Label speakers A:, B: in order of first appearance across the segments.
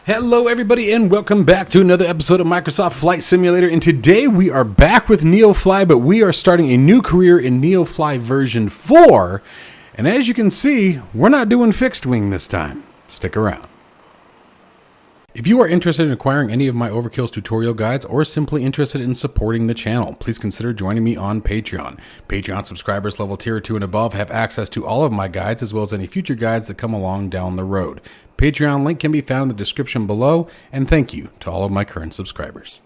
A: Hello everybody and welcome back to another episode of Microsoft Flight Simulator, and today we are back with NeoFly, but we are starting a new career in NeoFly version 4, and as you can see, we're not doing fixed wing this time. Stick around. If you are interested in acquiring any of my overkills tutorial guides or simply interested in supporting the channel, please consider joining me on Patreon. Patreon subscribers level tier 2 and above have access to all of my guides as well as any future guides that come along down the road. Patreon link can be found in the description below, and thank you to all of my current subscribers.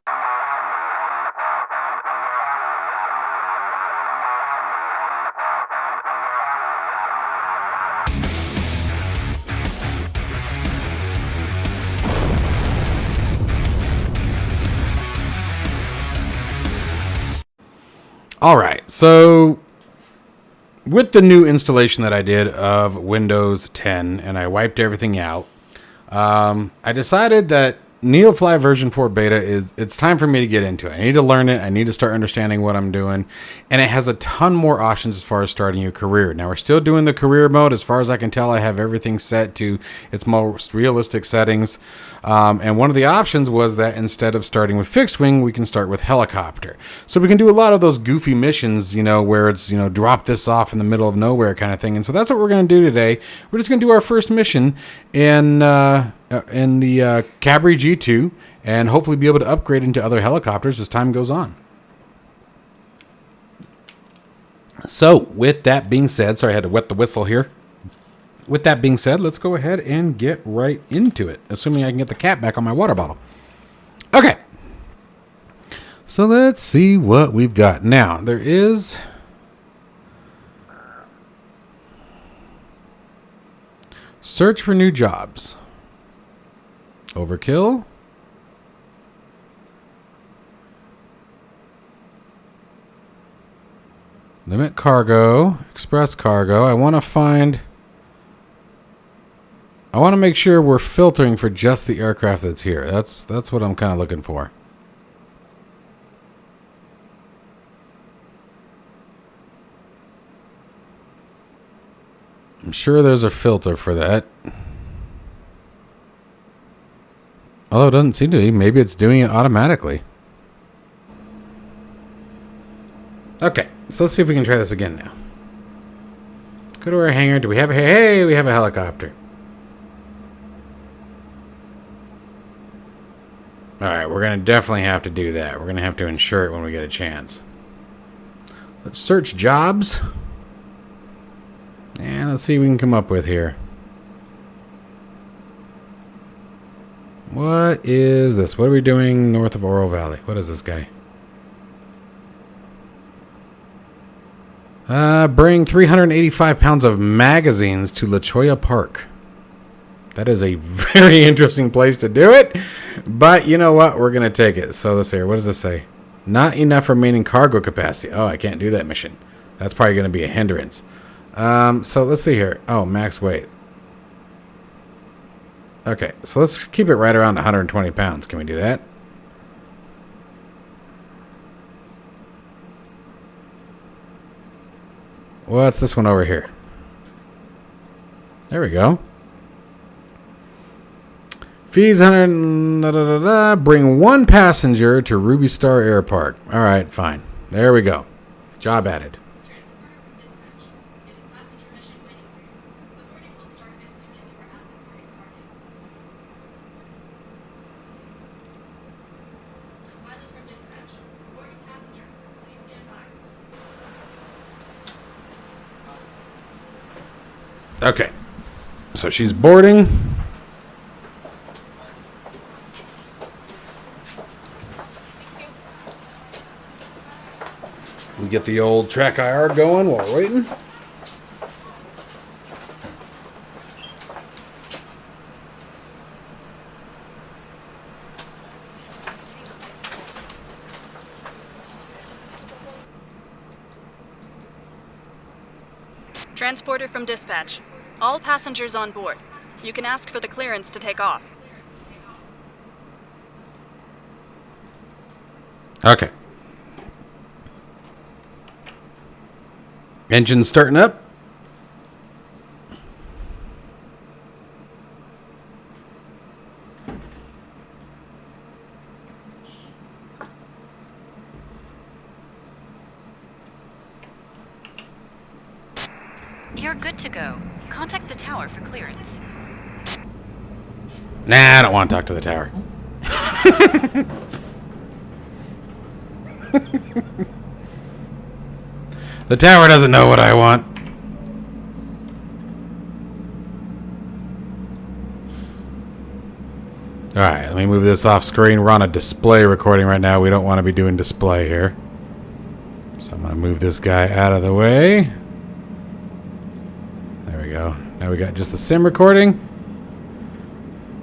A: All right, so with the new installation that I did of Windows 10 and I wiped everything out, I decided that NeoFly version 4 beta it's time for me to get into it. I need to learn it. I need to start understanding what I'm doing. And it has a ton more options as far as starting your career. Now, we're still doing the career mode. As far as I can tell, I have everything set to its most realistic settings. And one of the options was that instead of starting with fixed wing, we can start with helicopter. So we can do a lot of those goofy missions, you know, where it's, you know, drop this off in the middle of nowhere kind of thing. And so that's what we're going to do today. We're just going to do our first mission in the Cabri G2 and hopefully be able to upgrade into other helicopters as time goes on. So with that being said, sorry I had to wet the whistle here. With that being said, let's go ahead and get right into it, assuming I can get the cap back on my water bottle. Okay. So let's see what we've got. Now, there is search for new jobs. Overkill. Limit cargo. Express cargo. I want to make sure we're filtering for just the aircraft that's here. That's what I'm kind of looking for. I'm sure there's a filter for that. Although it doesn't seem to be. Maybe it's doing it automatically. Okay, so let's see if we can try this again now. Go to our hangar. Do we have a... Hey, we have a helicopter. Alright, we're going to definitely have to do that. We're going to have to ensure it when we get a chance. Let's search jobs. And let's see what we can come up with here. What is this? What are we doing north of Oro Valley? What is this guy? Bring 385 pounds of magazines to La Cholla Park. That is a very interesting place to do it. But you know what? We're going to take it. So let's see. What does this say? Not enough remaining cargo capacity. Oh, I can't do that mission. That's probably going to be a hindrance. So let's see here. Oh, max weight. Okay, so let's keep it right around 120 pounds. Can we do that? What's this one over here? There we go. Fees 100. Bring one passenger to Ruby Star Airpark. All right, fine. There we go. Job added. Okay, so she's boarding. We get the old track IR going while we're waiting.
B: Transporter from dispatch. All passengers on board. You can ask for the clearance to take off.
A: Okay. Engine starting up.
B: You're good to go. Contact the tower for clearance.
A: Nah, I don't want to talk to the tower. The tower doesn't know what I want. Alright, let me move this off screen. We're on a display recording right now. We don't want to be doing display here. So I'm going to move this guy out of the way. There we go. Now we got just the sim recording.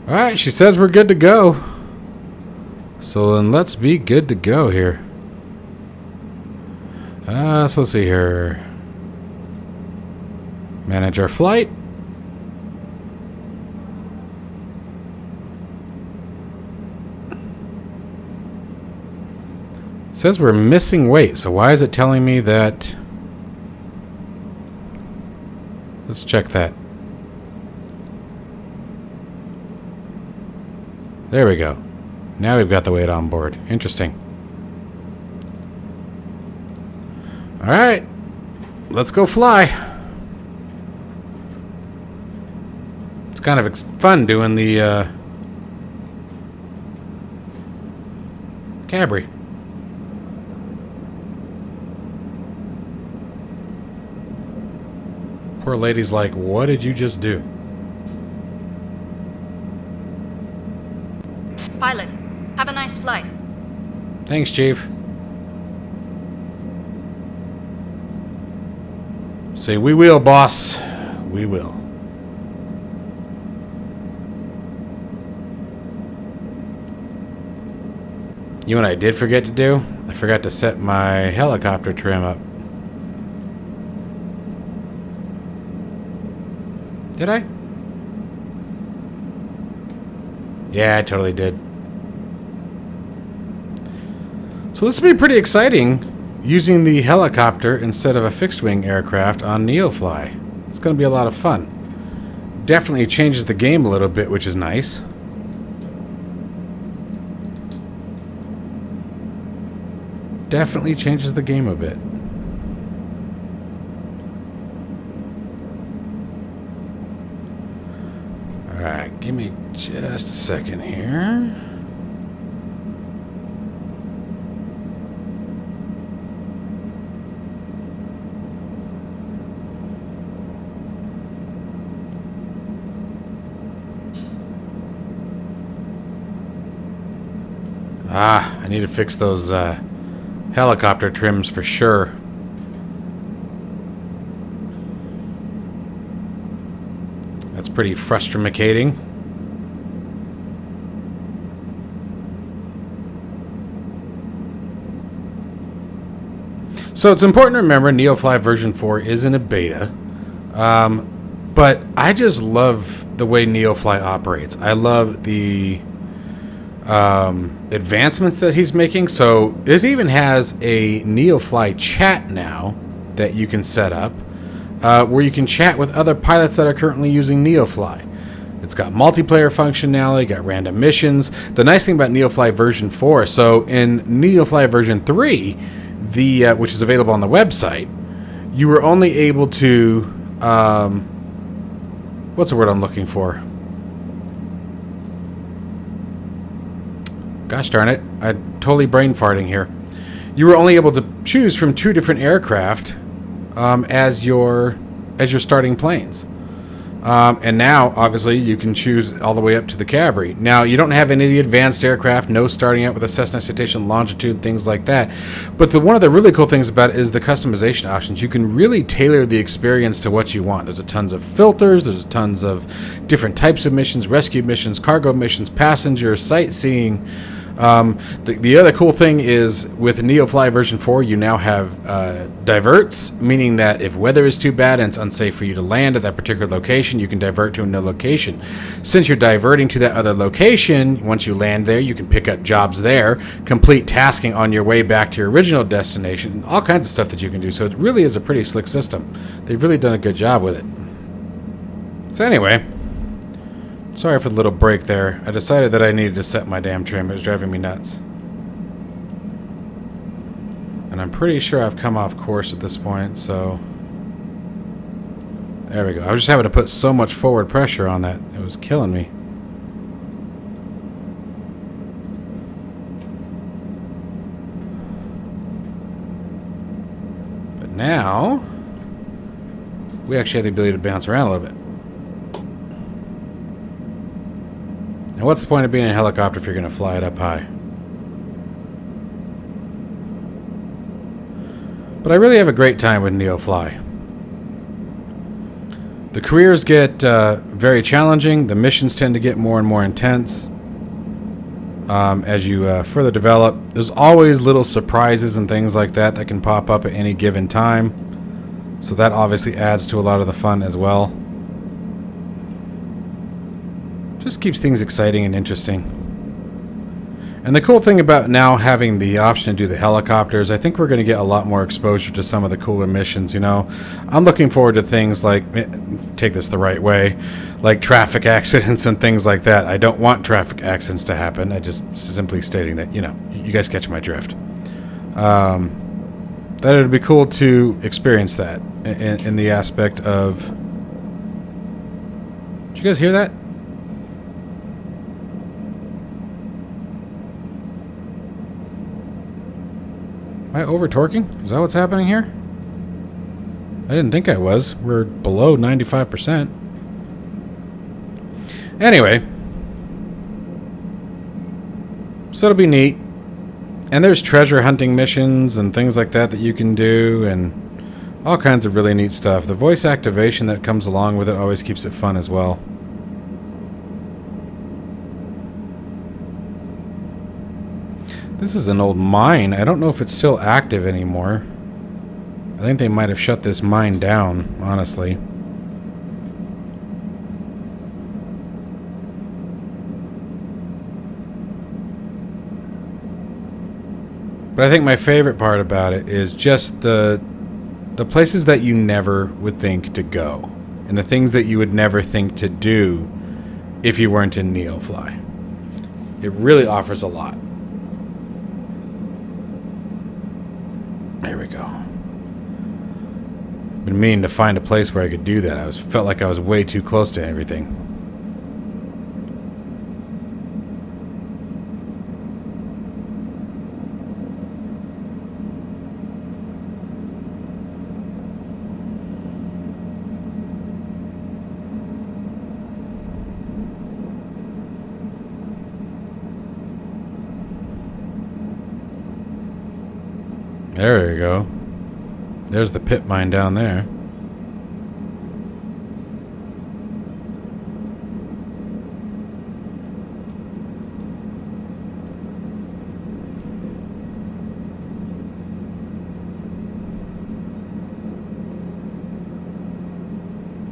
A: Alright, she says we're good to go. So then let's be good to go here. So let's see here. Manage our flight. It says we're missing weight, so why is it telling me that? Let's check that. There we go. Now we've got the weight on board. Interesting. Alright. Let's go fly. It's kind of fun doing the Cabri. Poor lady's like, what did you just do?
B: Pilot, have a nice flight.
A: Thanks, Chief. Say, we will, boss. We will. You know what I did forget to do? I forgot to set my helicopter trim up. Did I? Yeah, I totally did. So this will be pretty exciting, using the helicopter instead of a fixed-wing aircraft on NeoFly. It's going to be a lot of fun. Definitely changes the game a little bit, which is nice. Definitely changes the game a bit. Alright, give me just a second here. I need to fix those helicopter trims for sure. That's pretty frustrating. So it's important to remember NeoFly version 4 is in a beta. But I just love the way NeoFly operates. I love the advancements that he's making. So it even has a NeoFly chat now that you can set up, where you can chat with other pilots that are currently using NeoFly. It's got multiplayer functionality, got random missions. The nice thing about NeoFly version 4, so in NeoFly version 3, which is available on the website, you were only able to, what's the word I'm looking for? Gosh darn it, I'm totally brain farting here. You were only able to choose from 2 different aircraft as your starting planes. And now, obviously, you can choose all the way up to the Cabri. Now, you don't have any of the advanced aircraft, no starting out with a Cessna, Citation, Longitude, things like that. But one of the really cool things about it is the customization options. You can really tailor the experience to what you want. There's tons of filters, there's tons of different types of missions, rescue missions, cargo missions, passenger, sightseeing. The other cool thing is with NeoFly version 4, you now have diverts, meaning that if weather is too bad and it's unsafe for you to land at that particular location, you can divert to another location. Since you're diverting to that other location, once you land there, you can pick up jobs there, complete tasking on your way back to your original destination, all kinds of stuff that you can do. So it really is a pretty slick system. They've really done a good job with it. So anyway, sorry for the little break there. I decided that I needed to set my damn trim. It was driving me nuts. And I'm pretty sure I've come off course at this point, so There we go. I was just having to put so much forward pressure on that. It was killing me. But now, we actually have the ability to bounce around a little bit. Now, what's the point of being in a helicopter if you're going to fly it up high? But I really have a great time with NeoFly. The careers get very challenging. The missions tend to get more and more intense as you further develop. There's always little surprises and things like that that can pop up at any given time. So that obviously adds to a lot of the fun as well. Just keeps things exciting and interesting. And the cool thing about now having the option to do the helicopters, I think we're going to get a lot more exposure to some of the cooler missions, you know. I'm looking forward to things like, take this the right way, like traffic accidents and things like that. I don't want traffic accidents to happen. I just simply stating that, you know, you guys catch my drift. That it would be cool to experience that in the aspect of... Did you guys hear that? Am I over-torquing? Is that what's happening here? I didn't think I was. We're below 95%. Anyway. So it'll be neat. And there's treasure hunting missions and things like that that you can do, and all kinds of really neat stuff. The voice activation that comes along with it always keeps it fun as well. This is an old mine. I don't know if it's still active anymore. I think they might have shut this mine down, honestly. But I think my favorite part about it is just the places that you never would think to go. And the things that you would never think to do if you weren't in NeoFly. It really offers a lot. There we go. Been meaning to find a place where I could do that. Felt like I was way too close to everything. There we go. There's the pit mine down there.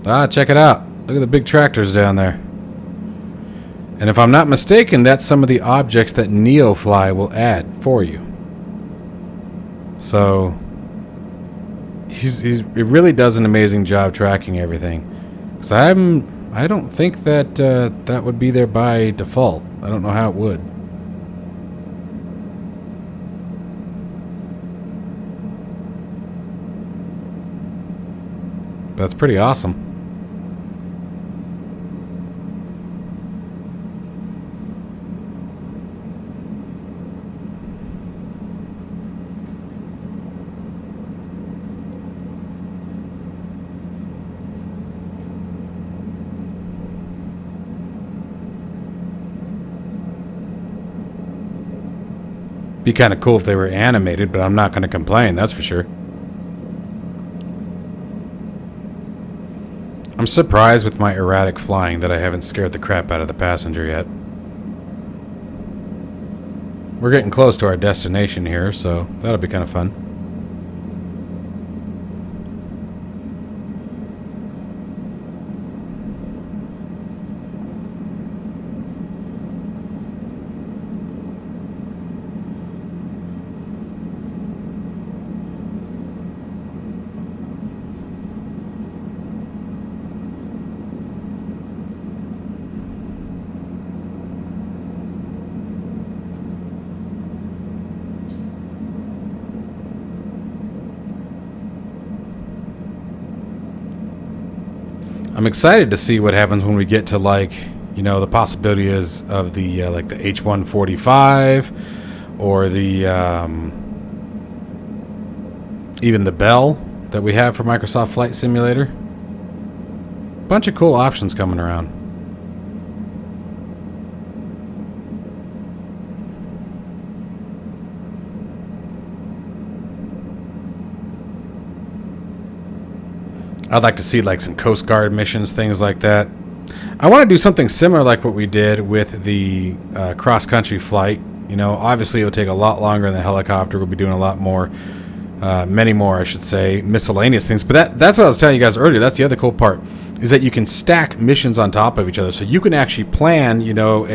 A: Ah, check it out. Look at the big tractors down there. And if I'm not mistaken, that's some of the objects that NeoFly will add for you. So he really does an amazing job tracking everything. Because I don't think that that would be there by default. I don't know how it would. That's pretty awesome. Be kind of cool if they were animated, but I'm not going to complain, that's for sure. I'm surprised with my erratic flying that I haven't scared the crap out of the passenger yet. We're getting close to our destination here, so that'll be kind of fun. I'm excited to see what happens when we get to, like, you know, the possibility is of the like the H145 or the even the Bell that we have for Microsoft Flight Simulator. Bunch of cool options coming around. I'd like to see like some Coast Guard missions, things like that. I want to do something similar like what we did with the cross-country flight. You know, obviously it will take a lot longer than the helicopter. We'll be doing a lot more, many more, I should say, miscellaneous things. But that's what I was telling you guys earlier. That's the other cool part, is that you can stack missions on top of each other. So you can actually plan, you know,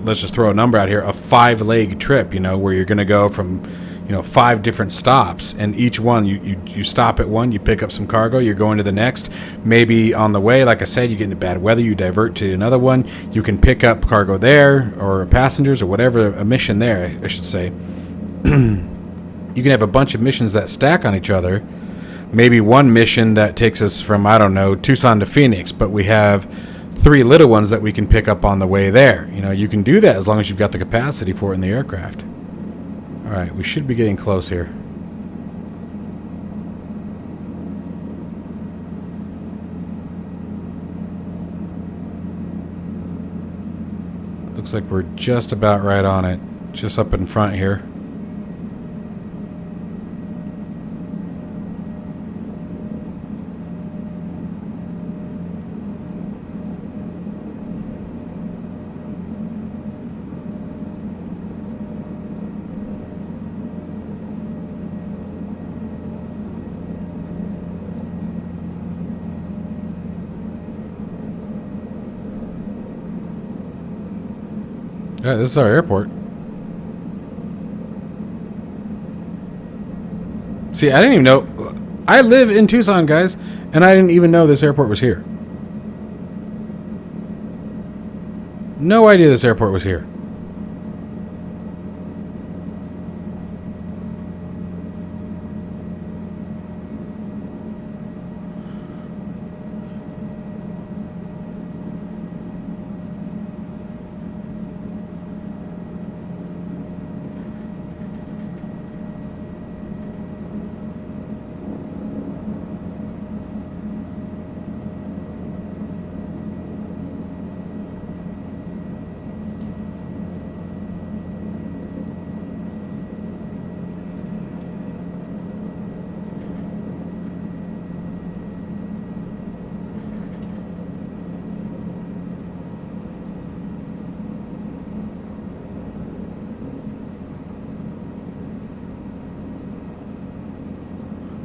A: let's just throw a number out here, a 5-leg trip, you know, where you're going to go from, you know, 5 different stops, and each one you stop at one, you pick up some cargo, you're going to the next. Maybe on the way, like I said, you get into bad weather, you divert to another one, you can pick up cargo there or passengers or whatever, a mission there, I should say. You can have a bunch of missions that stack on each other. Maybe one mission that takes us from, I don't know, Tucson to Phoenix, but we have 3 little ones that we can pick up on the way there. You know, you can do that as long as you've got the capacity for it in the aircraft. All right, we should be getting close here. Looks like we're just about right on it, just up in front here. Yeah, this is our airport. See, I didn't even know. I live in Tucson, guys, and I didn't even know this airport was here. No idea this airport was here.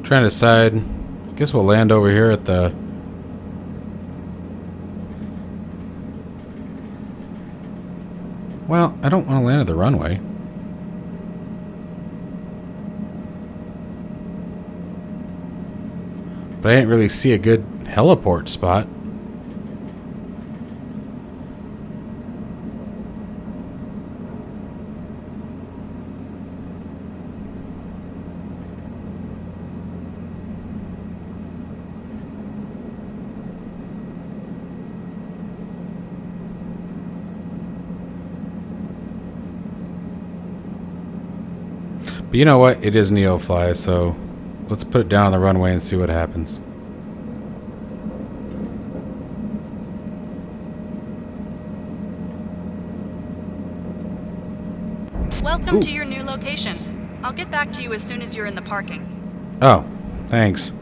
A: Trying to decide. I guess we'll land over here at the... Well, I don't want to land at the runway. But I didn't really see a good heliport spot. But you know what? It is NeoFly, so let's put it down on the runway and see what happens.
B: Welcome to your new location. I'll get back to you as soon as you're in the parking.
A: Oh, thanks.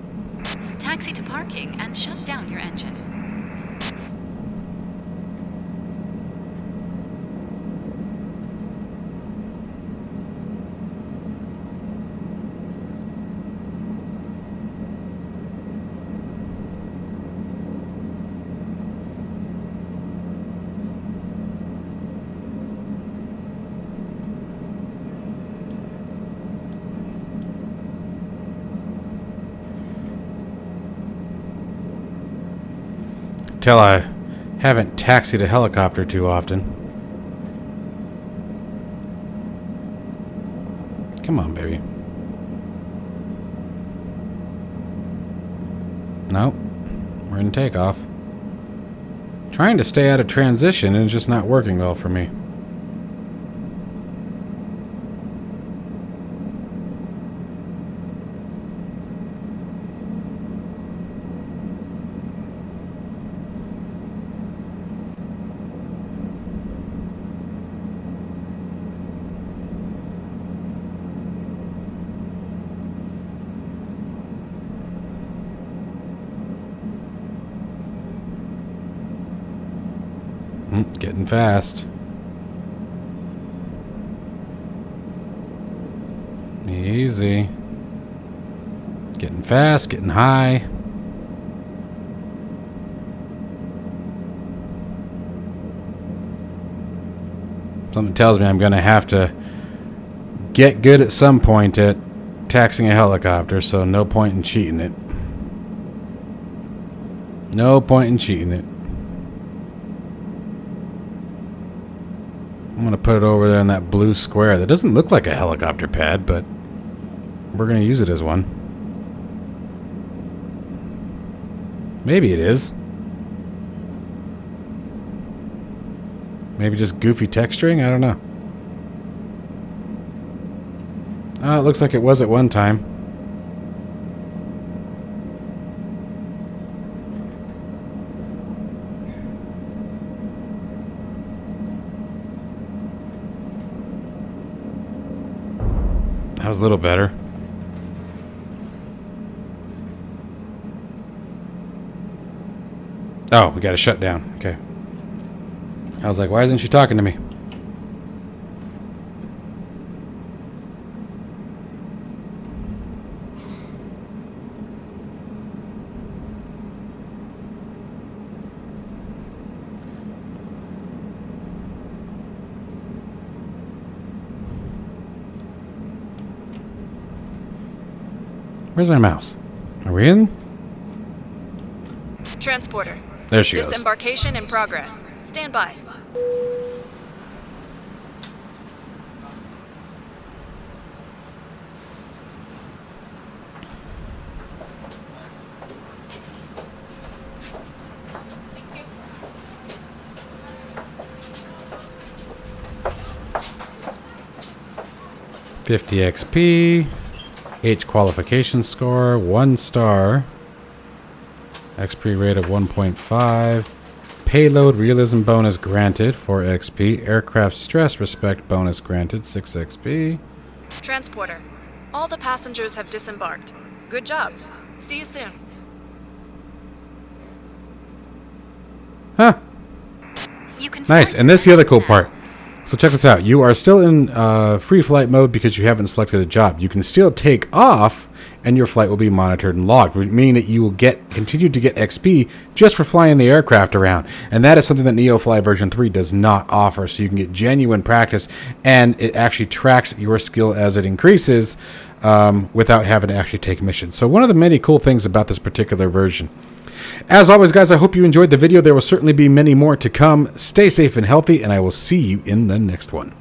C: Taxi to parking and shut down your engine.
A: Tell I haven't taxied a helicopter too often. Come on, baby. Nope. We're in takeoff. Trying to stay out of transition and it's just not working well for me. Getting fast. Easy. Getting fast, getting high. Something tells me I'm going to have to get good at some point at taxiing a helicopter, so no point in cheating it. No point in cheating it. I'm going to put it over there in that blue square. That doesn't look like a helicopter pad, but we're going to use it as one. Maybe it is. Maybe just goofy texturing? I don't know. Oh, it looks like it was at one time. That was a little better. Oh, we got to shut down. Okay. I was like, why isn't she talking to me? Where's my mouse? Are we in?
B: Transporter.
A: There she goes.
B: Disembarkation in progress. Stand by.
A: $50 XP. H qualification score, 1 star. XP rate of 1.5. Payload realism bonus granted, 4 XP. Aircraft stress respect bonus granted, 6 XP.
B: Transporter. All the passengers have disembarked. Good job. See you soon.
A: Huh.
C: You can
A: Nice.
C: start
A: And this is the other cool
C: now.
A: part. So check this out. You are still in free flight mode because you haven't selected a job. You can still take off and your flight will be monitored and logged, meaning that you will continue to get XP just for flying the aircraft around. And that is something that NeoFly version 3 does not offer. So you can get genuine practice and it actually tracks your skill as it increases without having to actually take missions. So one of the many cool things about this particular version. As always, guys, I hope you enjoyed the video. There will certainly be many more to come. Stay safe and healthy, and I will see you in the next one.